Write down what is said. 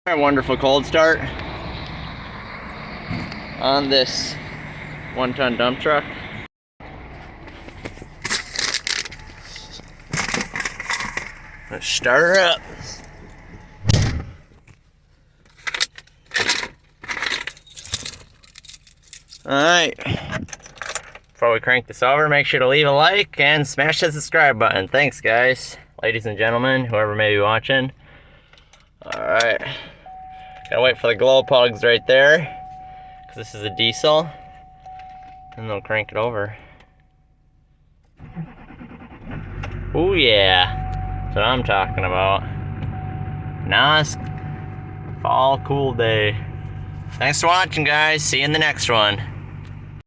A wonderful cold start on this 1-ton dump truck. Let's start her up. Alright, before we crank this over, make sure to leave a like and smash the subscribe button. Thanks guys, ladies and gentlemen, whoever may be watching. Alright, gotta wait for the glow plugs right there, because this is a diesel, and they'll crank it over. Oh yeah, that's what I'm talking about. Nice fall cool day. Thanks for watching guys, see you in the next one.